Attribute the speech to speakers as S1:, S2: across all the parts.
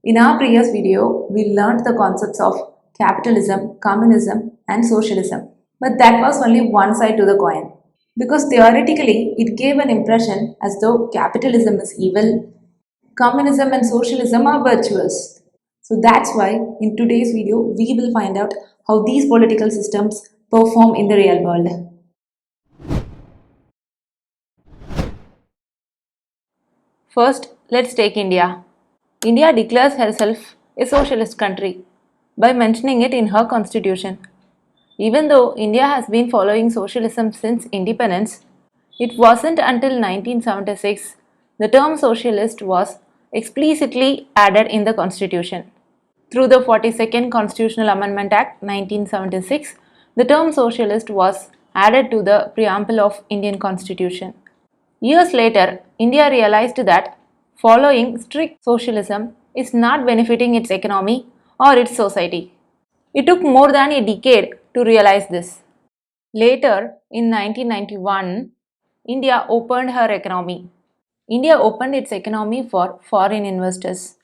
S1: In our previous video, we learned the concepts of capitalism, communism, and socialism. But that was only one side to the coin. Because theoretically, it gave an impression as though capitalism is evil, communism and socialism are virtuous. So that's why in today's video, we will find out how these political systems perform in the real world.
S2: First, let's take India. India declares herself a socialist country by mentioning it in her constitution. Even though India has been following socialism since independence, it wasn't until 1976 the term socialist was explicitly added in the constitution. Through the 42nd Constitutional Amendment Act 1976, the term socialist was added to the preamble of Indian Constitution. Years later, India realized that following strict socialism is not benefiting its economy or its society. It took more than a decade to realize this. Later, in 1991, India opened her economy. India opened its economy for foreign investors,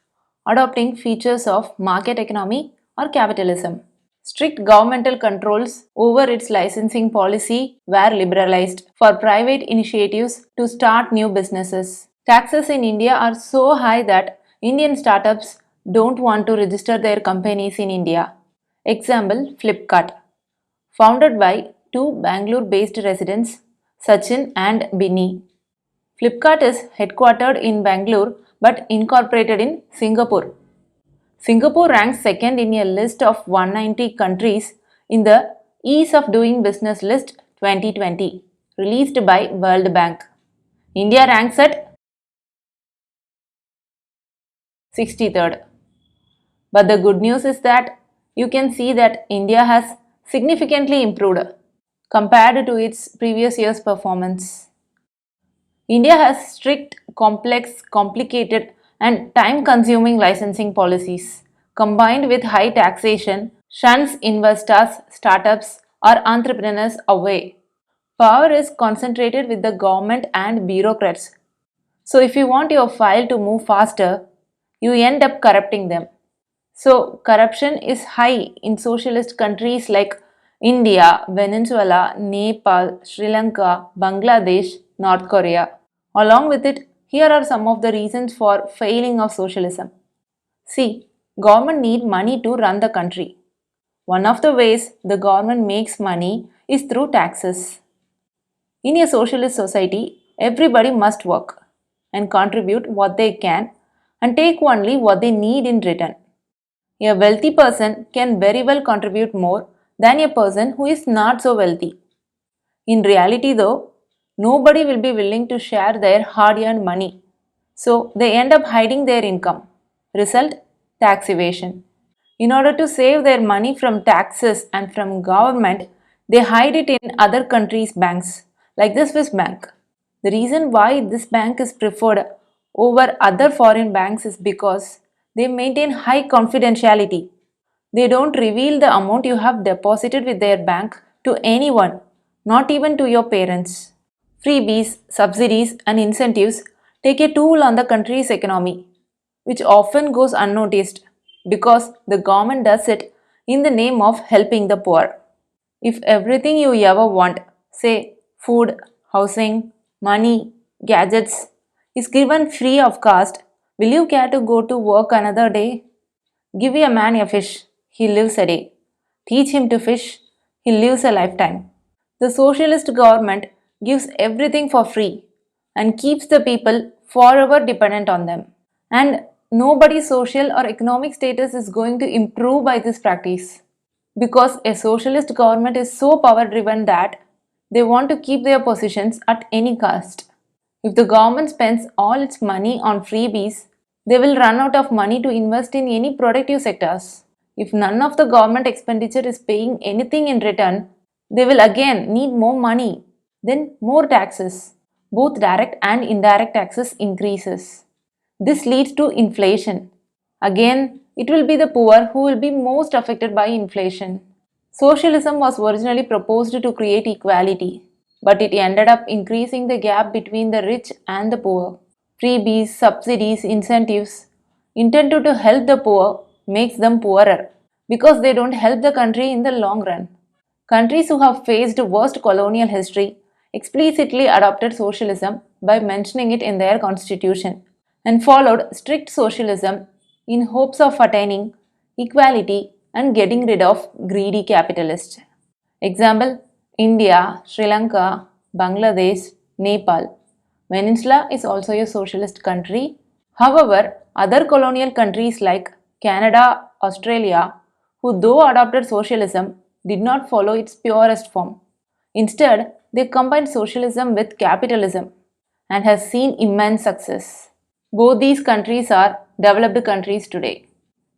S2: adopting features of market economy or capitalism. Strict governmental controls over its licensing policy were liberalized for private initiatives to start new businesses. Taxes in India are so high that Indian startups don't want to register their companies in India. Example Flipkart, founded by two Bangalore based residents, Sachin and Binny. Flipkart is headquartered in Bangalore but incorporated in Singapore. Singapore ranks second in a list of 190 countries in the Ease of Doing Business list 2020, released by World Bank. India ranks at 63rd. But the good news is that you can see that India has significantly improved compared to its previous year's performance. India has strict, complex, complicated, and time consuming licensing policies. Combined with high taxation, shuns investors, startups, or entrepreneurs away. Power is concentrated with the government and bureaucrats. So, if you want your file to move faster, you end up corrupting them. So, corruption is high in socialist countries like India, Venezuela, Nepal, Sri Lanka, Bangladesh, North Korea. Along with it, here are some of the reasons for failing of socialism. See, government need money to run the country. One of the ways the government makes money is through taxes. In a socialist society, everybody must work and contribute what they can and take only what they need in return. A wealthy person can very well contribute more than a person who is not so wealthy. In reality, though, nobody will be willing to share their hard earned money, so they end up hiding their income. Result tax evasion. In order to save their money from taxes and from government, they hide it in other countries' banks, like the Swiss bank. The reason why this bank is preferred over other foreign banks is because they maintain high confidentiality. They don't reveal the amount you have deposited with their bank to anyone, not even to your parents. Freebies, subsidies, and incentives take a toll on the country's economy, which often goes unnoticed because the government does it in the name of helping the poor. If everything you ever want, say food, housing, money, gadgets, is given free of cost, will you care to go to work another day? Give a man a fish, he lives a day. Teach him to fish, he lives a lifetime. The socialist government gives everything for free and keeps the people forever dependent on them. And nobody's social or economic status is going to improve by this practice because a socialist government is so power driven that they want to keep their positions at any cost. If the government spends all its money on freebies, they will run out of money to invest in any productive sectors. If none of the government expenditure is paying anything in return, they will again need more money, then more taxes. Both direct and indirect taxes increases. This leads to inflation. Again, it will be the poor who will be most affected by inflation. Socialism was originally proposed to create equality, but it ended up increasing the gap between the rich and the poor. Freebies, subsidies, incentives, intended to help the poor makes them poorer because they don't help the country in the long run. Countries who have faced worst colonial history explicitly adopted socialism by mentioning it in their constitution and followed strict socialism in hopes of attaining equality and getting rid of greedy capitalists. Example: India, Sri Lanka, Bangladesh, Nepal. Peninsula is also a socialist country. However, other colonial countries like Canada, Australia, who though adopted socialism, did not follow its purest form. Instead, they combined socialism with capitalism and has seen immense success. Both these countries are developed countries today.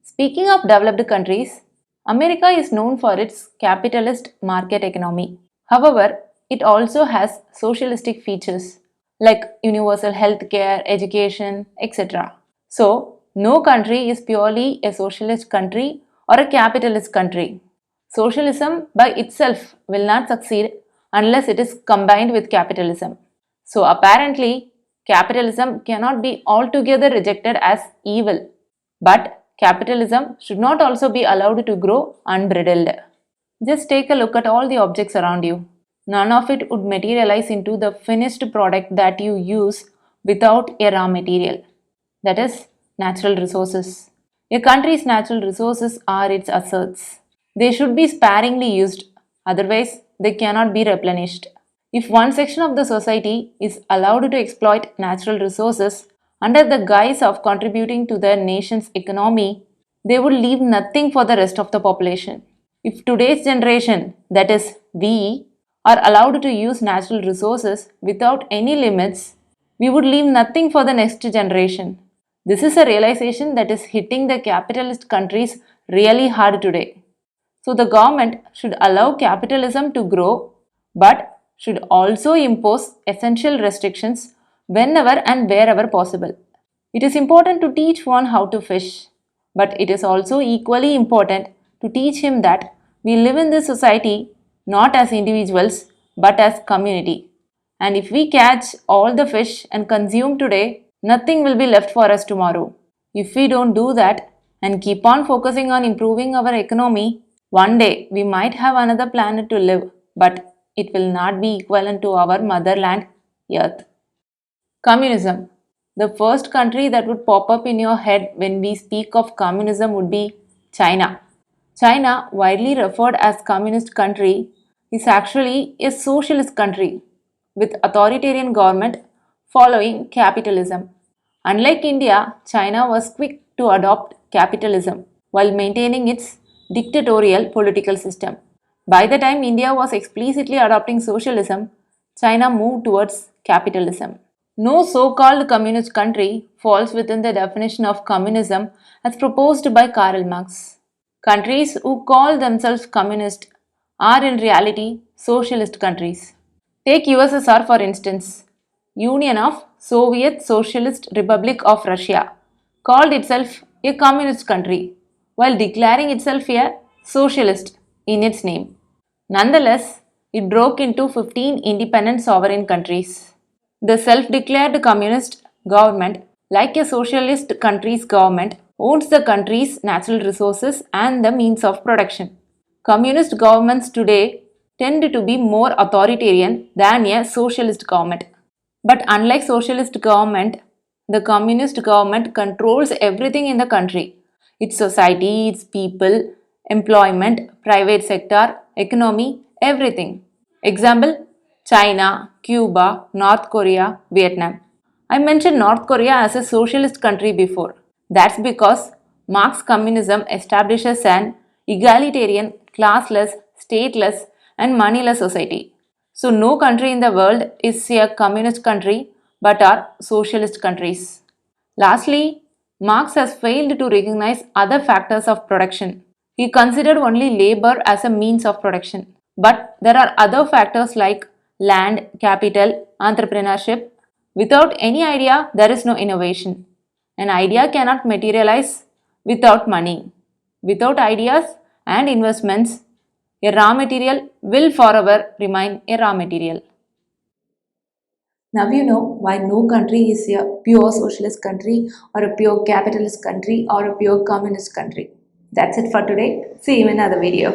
S2: Speaking of developed countries, America is known for its capitalist market economy. However, it also has socialistic features like universal health care, education, etc. So, no country is purely a socialist country or a capitalist country. Socialism by itself will not succeed unless it is combined with capitalism. So, apparently, capitalism cannot be altogether rejected as evil. But capitalism should not also be allowed to grow unbridled. Just take a look at all the objects around you. None of it would materialize into the finished product that you use without a raw material. That is, natural resources. A country's natural resources are its assets. They should be sparingly used, otherwise, they cannot be replenished. If one section of the society is allowed to exploit natural resources under the guise of contributing to the nation's economy, they would leave nothing for the rest of the population. If today's generation, that is, we, are allowed to use natural resources without any limits, we would leave nothing for the next generation. This is a realization that is hitting the capitalist countries really hard today. So the government should allow capitalism to grow but should also impose essential restrictions whenever and wherever possible. It is important to teach one how to fish, but it is also equally important to teach him that we live in this society not as individuals but as community. And if we catch all the fish and consume today, nothing will be left for us tomorrow. If we don't do that and keep on focusing on improving our economy, one day we might have another planet to live, but it will not be equivalent to our motherland, Earth. Communism. The first country that would pop up in your head when we speak of communism would be China. China, widely referred as communist country, is actually a socialist country with authoritarian government following capitalism. Unlike India, China was quick to adopt capitalism while maintaining its dictatorial political system. By the time India was explicitly adopting socialism, China moved towards capitalism. No so called communist country falls within the definition of communism as proposed by Karl Marx. Countries who call themselves communist are in reality socialist countries. Take USSR for instance, Union of Soviet Socialist Republic of Russia, called itself a communist country while declaring itself a socialist in its name. Nonetheless, it broke into 15 independent sovereign countries. The self declared communist government, like a socialist country's government, owns the country's natural resources and the means of production. Communist governments today tend to be more authoritarian than a socialist government. But unlike socialist government, the communist government controls everything in the country. Its society, its people, employment, private sector, economy, everything. Example: China, Cuba, North Korea, Vietnam. I mentioned North Korea as a socialist country before. That's because Marx communism establishes an egalitarian, classless, stateless, and moneyless society. So, no country in the world is a communist country but are socialist countries. Lastly, Marx has failed to recognize other factors of production. He considered only labor as a means of production. But there are other factors like land, capital, entrepreneurship. Without any idea, there is no innovation. An idea cannot materialize without money. Without ideas and investments, a raw material will forever remain a raw material.
S1: Now you know why no country is a pure socialist country or a pure capitalist country or a pure communist country. That's it for today. See you in another video.